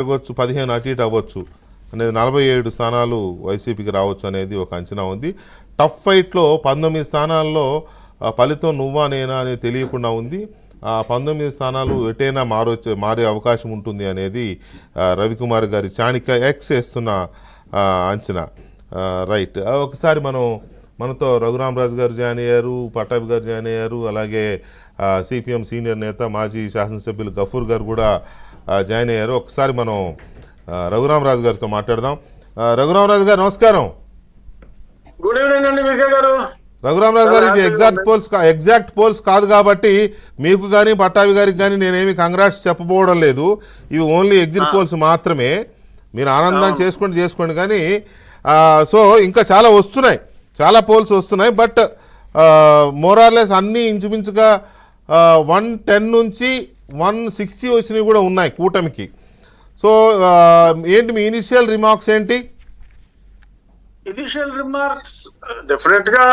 పెరగవచ్చు, 15 అటు ఇటు అవ్వచ్చు అనేది, 47 స్థానాలు వైసీపీకి రావచ్చు అనేది ఒక అంచనా ఉంది. టఫ్ ఫైట్లో 19 స్థానాల్లో ఫలితం నువ్వా నేనా అనేది తెలియకుండా ఉంది. ఆ 19 స్థానాలు ఎటైనా మారే అవకాశం ఉంటుంది అనేది రవికుమార్ గారి చాణిక్య ఎక్స్ వేస్తున్న అంచనా. రైట్, ఒకసారి మనతో రఘురామరాజు గారు జాయిన్ అయ్యారు, పట్టాభి గారు జాయిన్ అయ్యారు, అలాగే సిపిఎం సీనియర్ నేత మాజీ శాసనసభ్యులు గఫూర్ గారు కూడా జాయిన్ అయ్యారు. ఒకసారి మనం రఘురామరాజు గారితో మాట్లాడదాం. రఘురామరాజు గారు నమస్కారం. గుడ్ ఈవినింగ్ అండి విజయ్ గారు. రఘురామరాజు గారు, ఇది ఎగ్జాక్ట్ పోల్స్ కాదు కాబట్టి మీకు కానీ పట్టాభి గారికి కానీ నేనేమి కంగ్రాట్స్ చెప్పబోవడం లేదు. ఇవి ఓన్లీ ఎగ్జిట్ పోల్స్ మాత్రమే. మీరు ఆనందం చేసుకోండి కానీ సో ఇంకా చాలా వస్తున్నాయి, చాలా పోల్స్ వస్తున్నాయి. బట్ మోరార్లెస్ అన్నీ ఇంచుమించుగా 110 నుంచి 160 వచ్చినవి కూడా ఉన్నాయి కూటమికి. సో ఏంటి మీ ఇనిషియల్ రిమార్క్స్ ఏంటి? ఇనిషియల్ రిమార్క్స్ డెఫినెట్ గా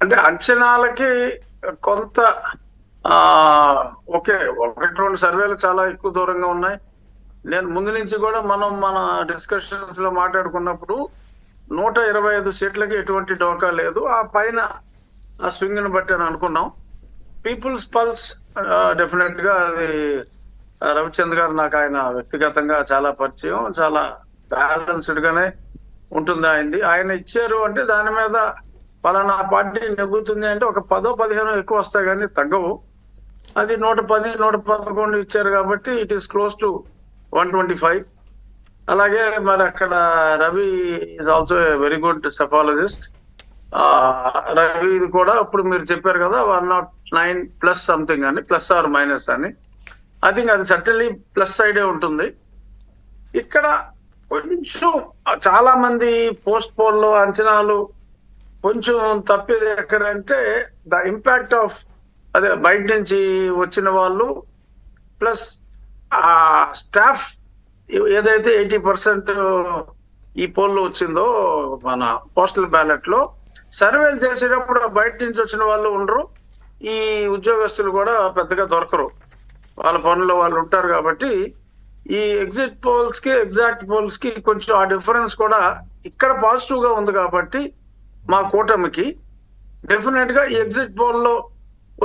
అంటే అంచనాలకి కొంత ఓకే, 1-2 సర్వేలు చాలా ఎక్కువ దూరంగా ఉన్నాయి. నేను ముందు నుంచి కూడా మన డిస్కషన్స్ లో మాట్లాడుకున్నప్పుడు 125 సీట్లకి ఎటువంటి డోకా లేదు. ఆ పైన ఆ స్వింగ్ ని బట్టి అని అనుకున్నాం. పీపుల్స్ పల్స్ డెఫినెట్ గా అది రవిచంద్ర గారు, నాకు ఆయన వ్యక్తిగతంగా చాలా పరిచయం, చాలా బ్యాలెన్స్డ్ గానే ఉంటుంది ఆయనది. ఆయన ఇచ్చారు అంటే దాని మీద పలానా పార్టీ నెగ్గుతుంది అంటే ఒక 10-15 ఎక్కువ వస్తాయి కానీ తగ్గవు. అది 110-111 ఇచ్చారు కాబట్టి ఇట్ ఈస్ క్లోజ్ టు 125. అలాగే మరి అక్కడ Ravi is also a very good psephologist. Ravi ఇది కూడా ఇప్పుడు మీరు చెప్పారు కదా 109 ప్లస్ సంథింగ్ అని, ప్లస్ ఆర్ మైనస్ అని. ఐ థింక్ అది సర్టన్లీ ప్లస్ సైడే ఉంటుంది. ఇక్కడ కొంచెం చాలా మంది పోస్ట్ పోల్లో అంచనాలు కొంచెం తప్పేది ఎక్కడంటే ద ఇంపాక్ట్ ఆఫ్ అదే బయట నుంచి వచ్చిన వాళ్ళు ప్లస్ ఆ స్టాఫ్ ఏదైతే 80% ఈ పోల్లో వచ్చిందో మన పోస్టల్ బ్యాలెట్ లో, సర్వేలు చేసేటప్పుడు బయట నుంచి వచ్చిన వాళ్ళు ఉండరు, ఈ ఉద్యోగస్తులు కూడా పెద్దగా దొరకరు, వాళ్ళ పనుల్లో వాళ్ళు ఉంటారు. కాబట్టి ఈ ఎగ్జిట్ పోల్స్ కి ఎగ్జాక్ట్ పోల్స్ కి కొంచెం ఆ డిఫరెన్స్ కూడా ఇక్కడ పాజిటివ్ గా ఉంది. కాబట్టి మా కూటమికి డెఫినెట్ గా ఈ ఎగ్జిట్ పోల్ లో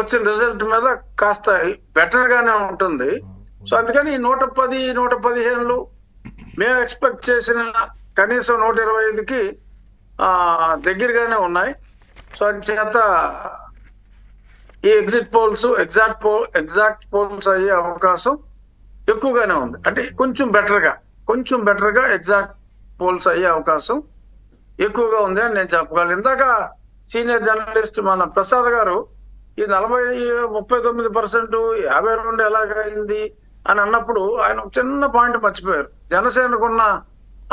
వచ్చిన రిజల్ట్ మీద కాస్త బెటర్ గానే ఉంటుంది. సో అందుకని 110-115 మేము ఎక్స్పెక్ట్ చేసిన కనీసం 125కి దగ్గరగానే ఉన్నాయి. సో అందుచేత ఈ ఎగ్జిట్ పోల్స్ ఎగ్జాక్ట్ పోల్స్ అయ్యే అవకాశం ఎక్కువగానే ఉంది. అంటే కొంచెం బెటర్ గా ఎగ్జాక్ట్ పోల్స్ అయ్యే అవకాశం ఎక్కువగా ఉంది అని నేను చెప్పగలను. ఇందాక సీనియర్ జర్నలిస్ట్ మన ప్రసాద్ గారు ఈ 39% 52 ఎలాగైంది అని అన్నప్పుడు ఆయన ఒక చిన్న పాయింట్ మర్చిపోయారు. జనసేనకున్న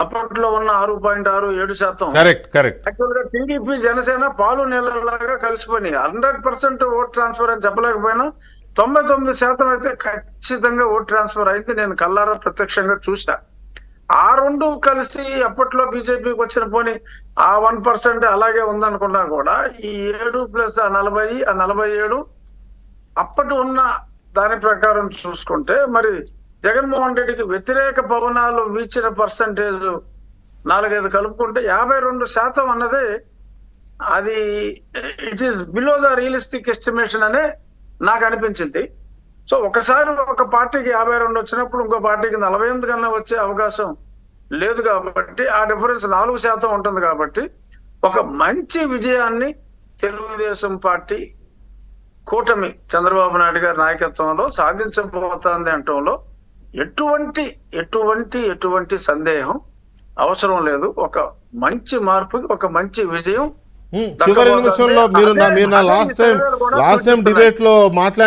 అప్పట్లో ఉన్న 6.67%. యాక్చువల్ గా టీడీపీ జనసేన పాలు నీళ్ళలాగా కలిసిపోయినాయి. 100% ఓట్ ట్రాన్స్ఫర్ అని చెప్పలేకపోయినా 99% అయితే ఖచ్చితంగా ఓట్ ట్రాన్స్ఫర్ అయింది. నేను కల్లారా ప్రత్యక్షంగా చూసా. ఆ రెండు కలిసి అప్పట్లో బీజేపీకి వచ్చిన పోనీ ఆ 1% అలాగే ఉందనుకున్నా కూడా ఈ 7 ప్లస్ 47 అప్పటి ఉన్న దాని ప్రకారం చూసుకుంటే మరి జగన్మోహన్ రెడ్డికి వ్యతిరేక పవనాలు వీచిన పర్సంటేజ్ 4-5 కలుపుకుంటే 52% అన్నదే అది it is below the realistic estimation అనే నాకు అనిపించింది. సో ఒకసారి ఒక పార్టీకి 52 వచ్చినప్పుడు ఇంకో పార్టీకి 48 కన్నా వచ్చే అవకాశం లేదు. కాబట్టి ఆ డిఫరెన్స్ 4% ఉంటుంది. కాబట్టి ఒక మంచి విజయాన్ని తెలుగుదేశం పార్టీ కూటమి చంద్రబాబు నాయుడు గారి నాయకత్వంలో సాధించబోతోంది అనటంలో ఎటువంటి సందేహం అవసరం లేదు. ఒక మంచి మార్పుకి ఒక మంచి విజయం చివరి నిమిషంలో మీరు లాస్ట్ టైం డిబేట్ లో మాట్లాడారు.